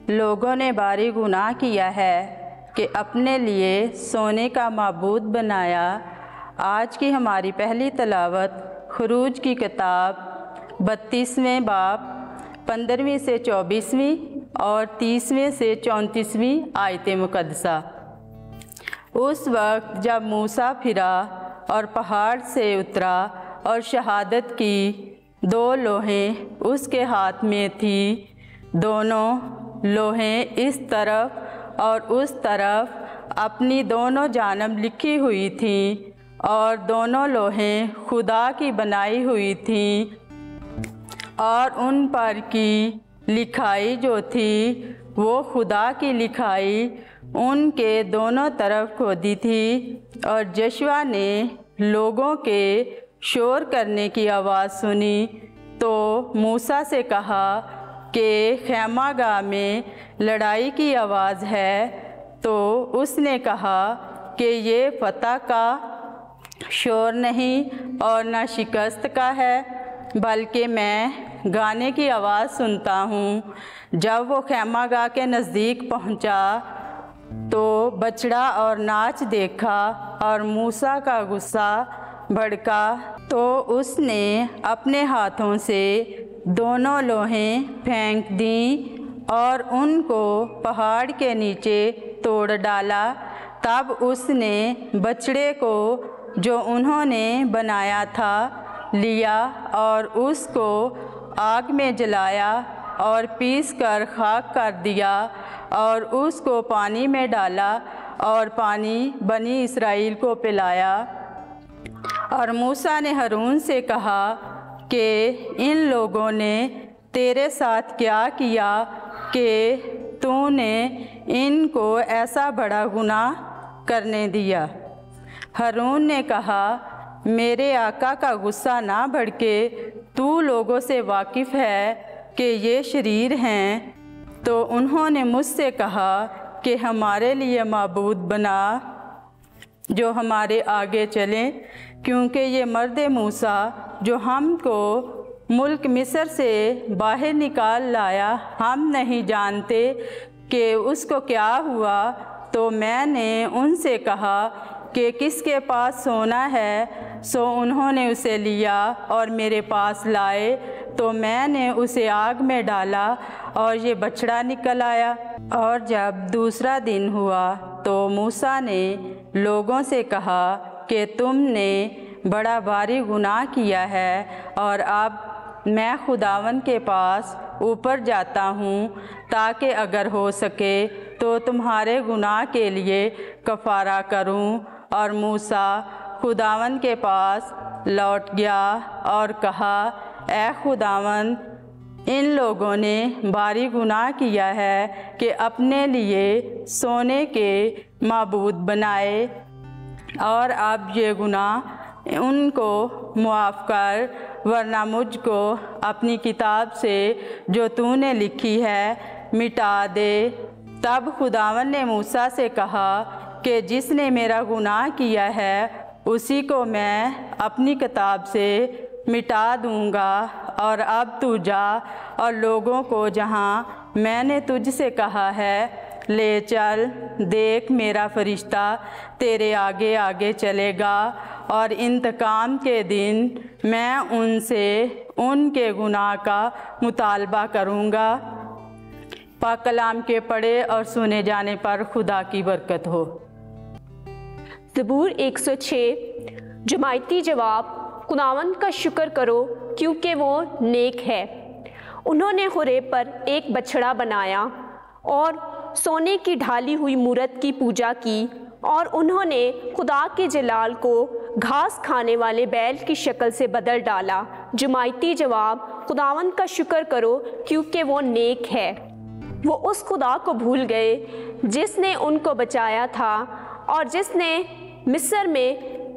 لوگوں نے بھاری گناہ کیا ہے کہ اپنے لیے سونے کا معبود بنایا۔ آج کی ہماری پہلی تلاوت خروج کی کتاب 32ویں باب 15ویں سے 24ویں اور 30ویں سے 34ویں آیت مقدسہ۔ اس وقت جب موسیٰ پھرا اور پہاڑ سے اترا اور شہادت کی 2 لوحیں اس کے ہاتھ میں تھیں، دونوں لوحیں اس طرف اور اس طرف اپنی دونوں جانب لکھی ہوئی تھیں، اور دونوں لوحیں خدا کی بنائی ہوئی تھیں، اور ان پر کی لکھائی جو تھی وہ خدا کی لکھائی ان کے دونوں طرف کھودی تھی۔ اور یشوع نے لوگوں کے شور کرنے کی آواز سنی تو موسیٰ سے کہا کہ خیمہ گاہ میں لڑائی کی آواز ہے۔ تو اس نے کہا کہ یہ فتح کا شور نہیں اور نہ شکست کا ہے، بلکہ میں گانے کی آواز سنتا ہوں۔ جب وہ خیمہ گاہ کے نزدیک پہنچا تو بچڑا اور ناچ دیکھا، اور موسیٰ کا غصہ بھڑکا تو اس نے اپنے ہاتھوں سے دونوں لوحیں پھینک دیں اور ان کو پہاڑ کے نیچے توڑ ڈالا۔ تب اس نے بچڑے کو جو انہوں نے بنایا تھا لیا اور اس کو آگ میں جلایا اور پیس کر خاک کر دیا، اور اس کو پانی میں ڈالا اور پانی بنی اسرائیل کو پلایا۔ اور موسیٰ نے ہارون سے کہا کہ ان لوگوں نے تیرے ساتھ کیا کیا کہ تو نے ان کو ایسا بڑا گناہ کرنے دیا؟ ہارون نے کہا، میرے آقا کا غصہ نہ بھڑکے، تو لوگوں سے واقف ہے کہ یہ شریر ہیں۔ تو انہوں نے مجھ سے کہا کہ ہمارے لیے معبود بنا جو ہمارے آگے چلیں، کیونکہ یہ مرد موسیٰ جو ہم کو ملک مصر سے باہر نکال لایا، ہم نہیں جانتے کہ اس کو کیا ہوا۔ تو میں نے ان سے کہا کہ کس کے پاس سونا ہے؟ سو انہوں نے اسے لیا اور میرے پاس لائے، تو میں نے اسے آگ میں ڈالا اور یہ بچڑا نکل آیا۔ اور جب دوسرا دن ہوا تو موسیٰ نے لوگوں سے کہا کہ تم نے بڑا بھاری گناہ کیا ہے، اور اب میں خداوند کے پاس اوپر جاتا ہوں تاکہ اگر ہو سکے تو تمہارے گناہ کے لیے کفارہ کروں۔ اور موسیٰ خداوند کے پاس لوٹ گیا اور کہا، اے خداوند، ان لوگوں نے بھاری گناہ کیا ہے کہ اپنے لیے سونے کے معبود بنائے، اور اب یہ گناہ ان کو معاف کر، ورنہ مجھ کو اپنی کتاب سے جو تو نے لکھی ہے مٹا دے۔ تب خداوند نے موسیٰ سے کہا کہ جس نے میرا گناہ کیا ہے اسی کو میں اپنی کتاب سے مٹا دوں گا، اور اب تو جا اور لوگوں کو جہاں میں نے تجھ سے کہا ہے لے چل۔ دیکھ، میرا فرشتہ تیرے آگے آگے چلے گا، اور انتقام کے دن میں ان سے ان کے گناہ کا مطالبہ کروں گا۔ پاک کلام کے پڑھے اور سنے جانے پر خدا کی برکت ہو۔ زبور 106۔ جماعتی جواب: خداوند کا شکر کرو کیونکہ وہ نیک ہے۔ انہوں نے حوریب پر ایک بچھڑا بنایا اور سونے کی ڈھالی ہوئی مورت کی پوجا کی، اور انہوں نے خدا کے جلال کو گھاس کھانے والے بیل کی شکل سے بدل ڈالا۔ جماعتی جواب: خداوند کا شکر کرو کیونکہ وہ نیک ہے۔ وہ اس خدا کو بھول گئے جس نے ان کو بچایا تھا، اور جس نے مصر میں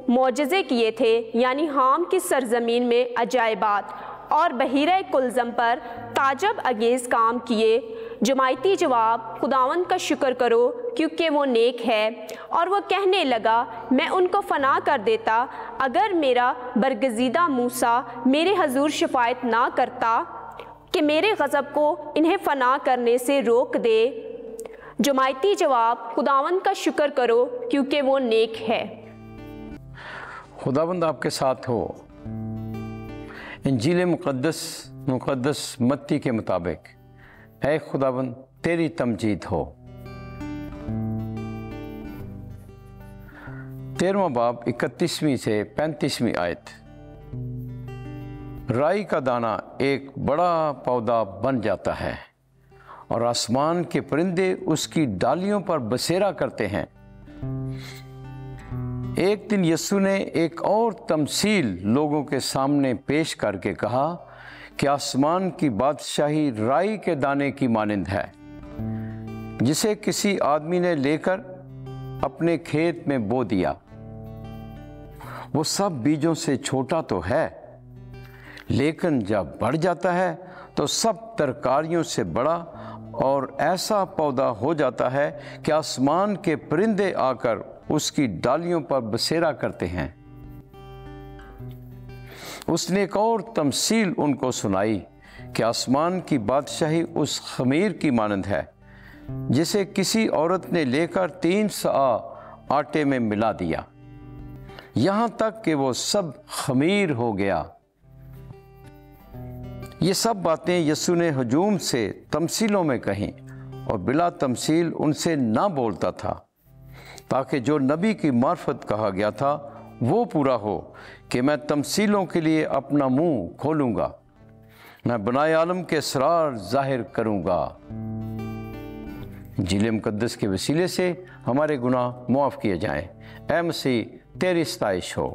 معجزے کیے تھے، یعنی حام کی سرزمین میں عجائبات اور بحیرہ کلزم پر تعجب انگیز کام کیے۔ جماعتی جواب: خداوند کا شکر کرو کیونکہ وہ نیک ہے۔ اور وہ کہنے لگا، میں ان کو فنا کر دیتا اگر میرا برگزیدہ موسیٰ میرے حضور شفاعت نہ کرتا۔ کہ میرے غضب کو انہیں فنا کرنے سے روک دے۔ جماعتی جواب: خداوند کا شکر کرو کیونکہ وہ نیک ہے۔ خداوند آپ کے ساتھ ہو۔ انجیل مقدس متی کے مطابق اے خداوند تیری تمجید ہو۔ 13واں باب 31ویں سے 35ویں آیت۔ رائی کا دانہ ایک بڑا پودا بن جاتا ہے اور آسمان کے پرندے اس کی ڈالیوں پر بسیرا کرتے ہیں۔ ایک دن یسوع نے ایک اور تمثیل لوگوں کے سامنے پیش کر کے کہا کہ آسمان کی بادشاہی رائی کے دانے کی مانند ہے، جسے کسی آدمی نے لے کر اپنے کھیت میں بو دیا۔ وہ سب بیجوں سے چھوٹا تو ہے، لیکن جب بڑھ جاتا ہے تو سب ترکاریوں سے بڑا اور ایسا پودا ہو جاتا ہے کہ آسمان کے پرندے آ کر اس کی ڈالیوں پر بسیرا کرتے ہیں۔ اس نے ایک اور تمثیل ان کو سنائی کہ آسمان کی بادشاہی اس خمیر کی مانند ہے، جسے کسی عورت نے لے کر 3 صاع آٹے میں ملا دیا، یہاں تک کہ وہ سب خمیر ہو گیا۔ یہ سب باتیں یسوع نے ہجوم سے تمثیلوں میں کہیں اور بلا تمثیل ان سے نہ بولتا تھا، تاکہ جو نبی کی معرفت کہا گیا تھا وہ پورا ہو کہ میں تمثیلوں کے لیے اپنا منہ کھولوں گا، میں بنائے عالم کے اسرار ظاہر کروں گا۔ انجیل مقدس کے وسیلے سے ہمارے گناہ معاف کیے جائیں۔ اے مسیح تیری ستائش ہو۔